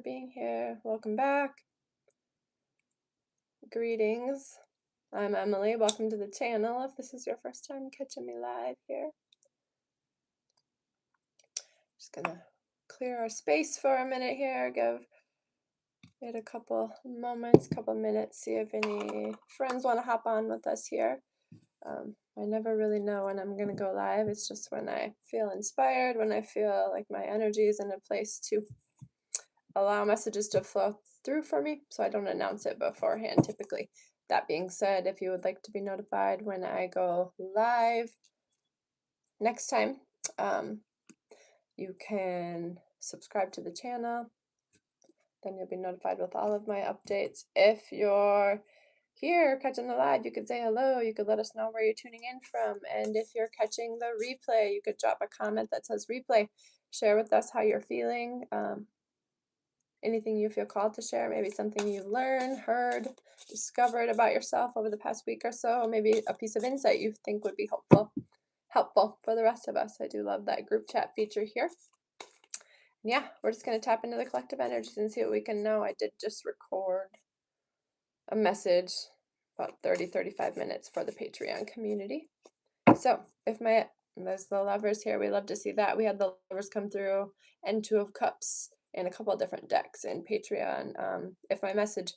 being here. Welcome back. Greetings. I'm Emily. Welcome to the channel. If this is your first time catching me live here, just gonna clear our space for a minute here. Give it a couple moments, couple minutes, see if any friends want to hop on with us here. I never really know when I'm gonna go live. It's just when I feel inspired, when I feel like my energy is in a place to allow messages to flow through for me, so I don't announce it beforehand typically. That being said, if you would like to be notified when I go live next time, you can subscribe to the channel. Then you'll be notified with all of my updates. If you're here catching the live, you could say hello. You could let us know where you're tuning in from. And if you're catching the replay, you could drop a comment that says replay. Share with us how you're feeling. Anything you feel called to share, maybe something you've learned, heard, discovered about yourself over the past week or so, maybe a piece of insight you think would be helpful for the rest of us. I do love that group chat feature here. Yeah, we're just going to tap into the collective energies and see what we can know. I did just record a message about 30-35 minutes for the Patreon community. So there's the lovers here. We love to see that. We had the lovers come through and Two of Cups in a couple of different decks in Patreon. If my message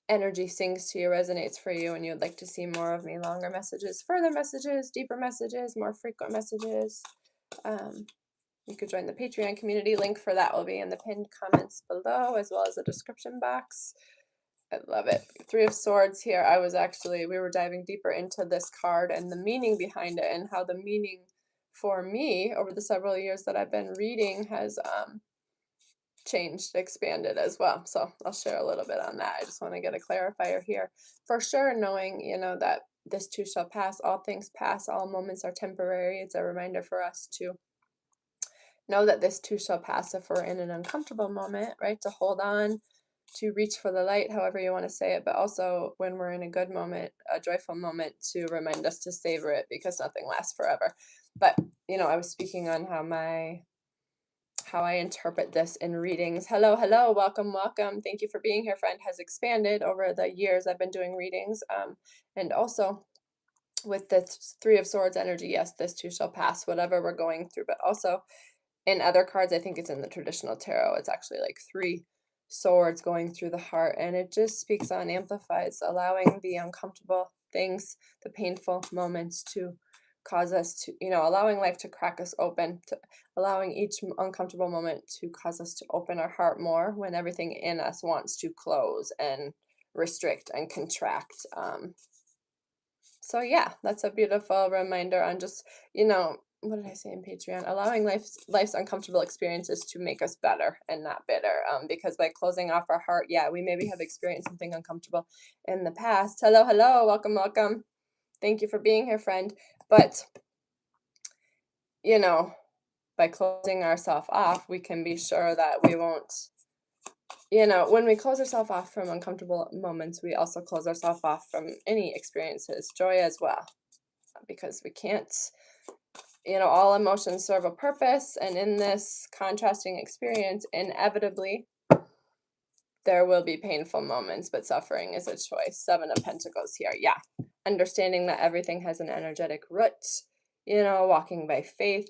energy sings to you, resonates for you, and you would like to see more of me, longer messages, further messages, deeper messages, more frequent messages, you could join the Patreon community. Link for that will be in the pinned comments below, as well as the description box. I love it. Three of Swords here. We were diving deeper into this card and the meaning behind it, and how the meaning for me over the several years that I've been reading has changed, expanded as well. So I'll share a little bit on that. I just want to get a clarifier here. For sure, knowing, that this too shall pass, all things pass, all moments are temporary. It's a reminder for us to know that this too shall pass if we're in an uncomfortable moment, right? To hold on, to reach for the light, however you want to say it, but also when we're in a good moment, a joyful moment, to remind us to savor it, because nothing lasts forever. But, I was speaking on how I interpret this in readings. Hello, welcome. Thank you for being here, friend. Has expanded over the years I've been doing readings. And also with the Three of Swords energy, yes, this too shall pass, whatever we're going through. But also in other cards, I think it's in the traditional tarot, it's actually like three swords going through the heart, and it just speaks on, amplifies, allowing the uncomfortable things, the painful moments to cause us to, allowing life to crack us open, to allowing each uncomfortable moment to cause us to open our heart more, when everything in us wants to close and restrict and contract. So yeah, that's a beautiful reminder on just, what did I say in Patreon? Allowing life's uncomfortable experiences to make us better and not bitter. Because by closing off our heart, yeah, we maybe have experienced something uncomfortable in the past. Hello, welcome. Thank you for being here, friend. But, by closing ourselves off, we can be sure that we won't, when we close ourselves off from uncomfortable moments, we also close ourselves off from any experiences, joy as well, because we can't, all emotions serve a purpose, and in this contrasting experience, inevitably, there will be painful moments, but suffering is a choice. Seven of Pentacles here. Yeah. Understanding that everything has an energetic root, walking by faith,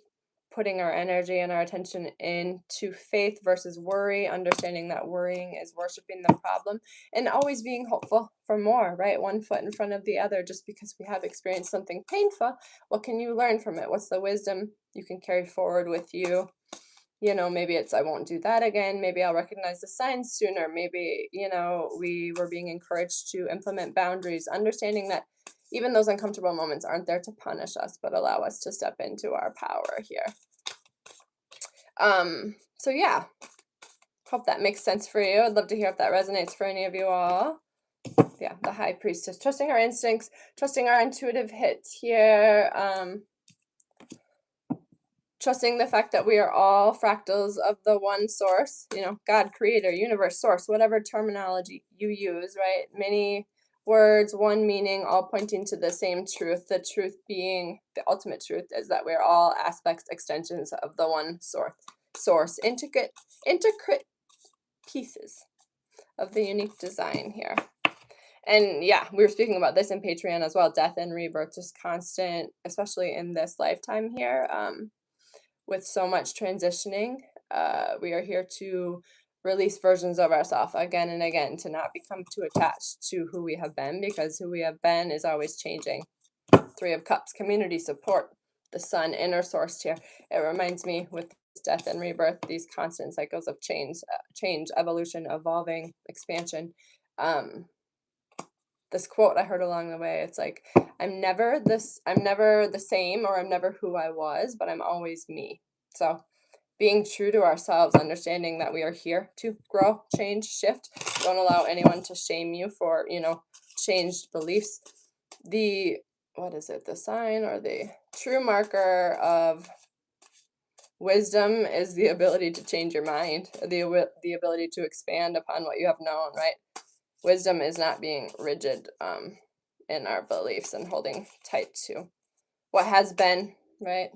putting our energy and our attention into faith versus worry, understanding that worrying is worshiping the problem, and always being hopeful for more, right? One foot in front of the other. Just because we have experienced something painful, what can you learn from it? What's the wisdom you can carry forward with you? Maybe it's, I won't do that again. Maybe I'll recognize the signs sooner. Maybe, we were being encouraged to implement boundaries, understanding that even those uncomfortable moments aren't there to punish us, but allow us to step into our power here. So yeah, hope that makes sense for you. I'd love to hear if that resonates for any of you all. Yeah, the High Priestess, trusting our instincts, trusting our intuitive hits here. Trusting the fact that we are all fractals of the one source, God, creator, universe, source, whatever terminology you use, right? Many words, one meaning, all pointing to the same truth. The truth being, the ultimate truth is that we're all aspects, extensions of the one source. Intricate pieces of the unique design here. And yeah, we were speaking about this in Patreon as well. Death and rebirth, just constant, especially in this lifetime here, with so much transitioning. We are here to release versions of ourselves again and again, to not become too attached to who we have been, because who we have been is always changing. Three of Cups, community support, the sun, inner source here. It reminds me with death and rebirth, these constant cycles of change, evolution, evolving, expansion. This quote I heard along the way, it's like, I'm never the same, or I'm never who I was, but I'm always me. So being true to ourselves, understanding that we are here to grow, change, shift. Don't allow anyone to shame you for, changed beliefs. What is it? The sign or the true marker of wisdom is the ability to change your mind, the ability to expand upon what you have known, right? Wisdom is not being rigid in our beliefs and holding tight to what has been, right?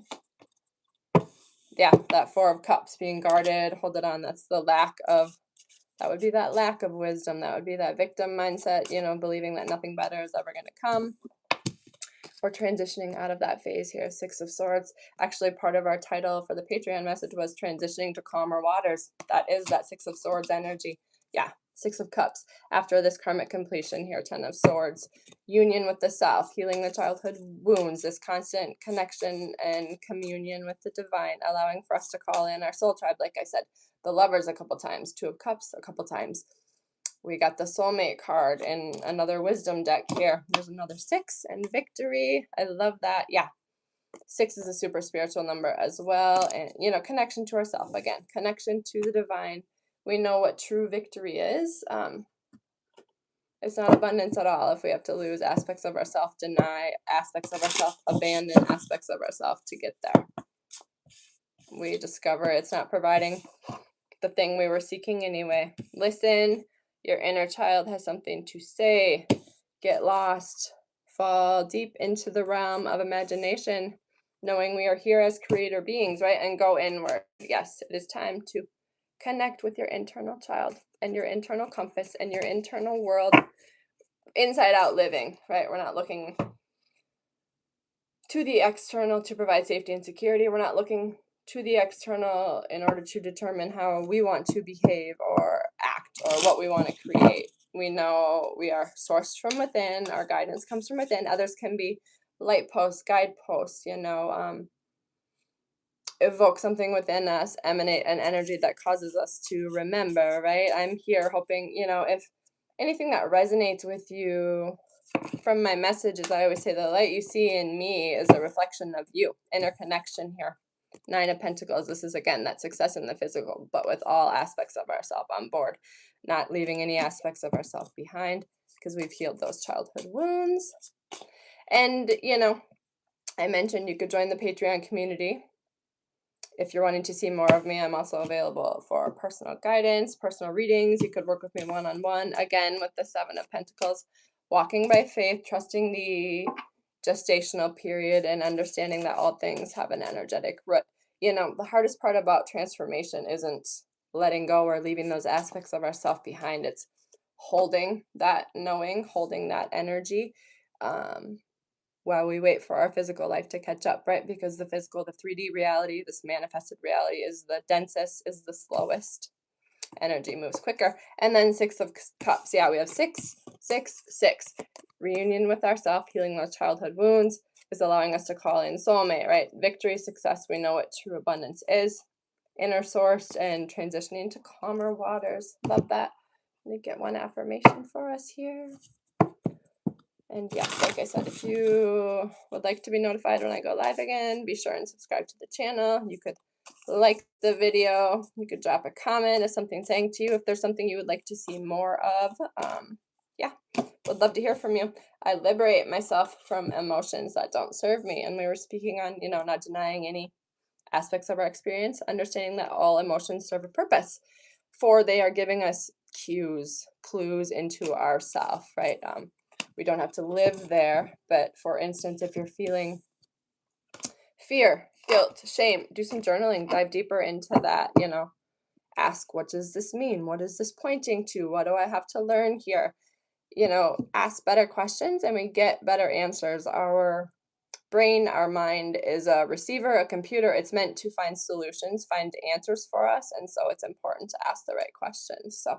Yeah, that Four of Cups, being guarded, hold it on. That's that would be that lack of wisdom. That would be that victim mindset, believing that nothing better is ever going to come. We're transitioning out of that phase here. Six of Swords. Actually, part of our title for the Patreon message was transitioning to calmer waters. That is that Six of Swords energy. Yeah, Six of Cups. After this karmic completion here, Ten of Swords. Union with the Self, healing the childhood wounds, this constant connection and communion with the divine, allowing for us to call in our soul tribe, like I said. The Lovers a couple times, Two of Cups a couple times. We got the soulmate card and another wisdom deck here. There's another 6 and victory. I love that. Yeah. 6 is a super spiritual number as well. And, connection to ourself again, connection to the divine. We know what true victory is. It's not abundance at all if we have to lose aspects of ourselves, deny aspects of ourselves, abandon aspects of ourselves to get there. We discover it's not providing the thing we were seeking anyway. Listen. Your inner child has something to say. Get lost. Fall deep into the realm of imagination, knowing we are here as creator beings, right? And go inward. Yes, it is time to connect with your internal child and your internal compass and your internal world, inside out living, right? We're not looking to the external to provide safety and security. We're not looking to the external in order to determine how we want to behave or act or what we want to create. We know we are sourced from within. Our guidance comes from within. Others can be light posts, guideposts, evoke something within us, emanate an energy that causes us to remember, right? I'm here hoping, if anything that resonates with you from my messages, I always say the light you see in me is a reflection of you. Interconnection here. 9 of Pentacles. This is, again, that success in the physical, but with all aspects of ourselves on board. Not leaving any aspects of ourselves behind, because we've healed those childhood wounds. And, I mentioned you could join the Patreon community. If you're wanting to see more of me, I'm also available for personal guidance, personal readings. You could work with me one-on-one. Again, with the 7 of Pentacles, walking by faith, trusting the gestational period, and understanding that all things have an energetic root. The hardest part about transformation isn't letting go or leaving those aspects of ourselves behind. It's holding that knowing, holding that energy, while we wait for our physical life to catch up, right? Because the physical, the 3D reality, this manifested reality is the densest, is the slowest. Energy moves quicker. And then 6 of Cups. Yeah, we have 6, 6, 6. Reunion with ourselves, healing those childhood wounds is allowing us to call in soulmate, right? Victory, success, we know what true abundance is. Inner source and transitioning to calmer waters. Love that. Let me get one affirmation for us here. And yes, like I said, if you would like to be notified when I go live again, be sure and subscribe to the channel. You could like the video. You could drop a comment if something's saying to you. If there's something you would like to see more of, yeah, would love to hear from you. I liberate myself from emotions that don't serve me. And we were speaking on, not denying any aspects of our experience, understanding that all emotions serve a purpose, for they are giving us cues, clues into ourself, right? We don't have to live there, but for instance, if you're feeling fear, guilt, shame, do some journaling, dive deeper into that, ask, what does this mean? What is this pointing to? What do I have to learn here? You know, ask better questions and we get better answers. Our brain, our mind is a receiver, a computer. It's meant to find solutions, find answers for us. And so it's important to ask the right questions. So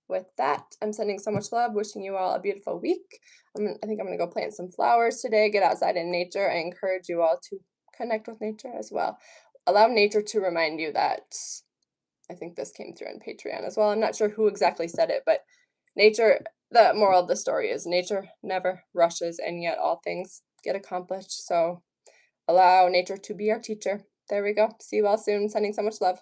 with that, I'm sending so much love, wishing you all a beautiful week. I think I'm going to go plant some flowers today, get outside in nature. I encourage you all to connect with nature as well. Allow nature to remind you that I think this came through in Patreon as well. I'm not sure who exactly said it, but nature, the moral of the story is nature never rushes, and yet all things get accomplished. So allow nature to be our teacher. There we go. See you all soon. Sending so much love.